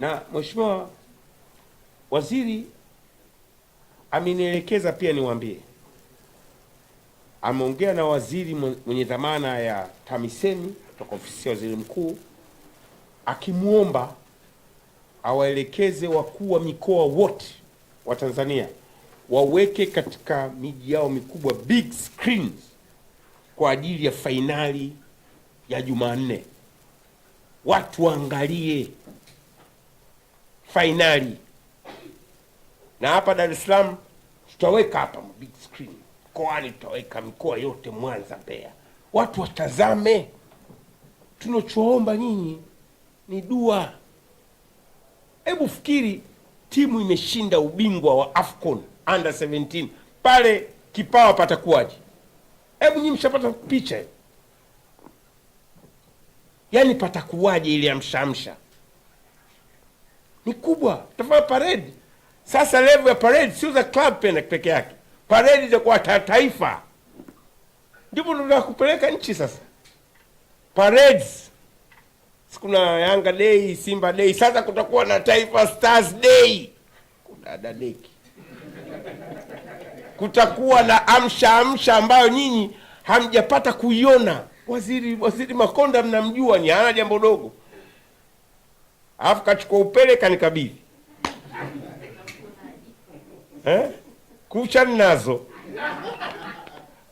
Na Mheshimiwa Waziri amenielekeza pia niwaambie, ameongea na waziri mwenye dhamana ya TAMISEMI kutoka ofisi ya waziri mkuu, akimwomba awaelekeze wakuu wa mikoa wote wa Tanzania waweke katika miji yao mikubwa big screens kwa ajili ya fainali ya Jumanne. Watu waangalie fainali. Na hapa Dar es Salaam tutaweka hapa big screen. Mkoani tutaweka mikoa yote, Mwanza, Mbeya. Watu watazame. Tunachoomba nyinyi ni dua. Hebu fikiri, timu imeshinda ubingwa wa AFCON under 17. Pale Kipawa patakuwaje? Hebu nyinyi mshapata picha. Yaani patakuwaje ile amshamsha? Ni kubwa. Tafanya parade. Sasa level ya parade sio za club peke yake. Parade itakuwa taifa. Ndipo tunataka kupeleka nchi sasa. Parades. Kuna Yanga Day, Simba Day, sasa kutakuwa na Taifa Stars Day. Kudada deki. Kutakuwa na amsha ambayo nyinyi hamjapata kuiona. Waziri Makonda mnamjua, ni hana jambo dogo. Alafu kachukua upele kanikabidhi. Kucha nazo.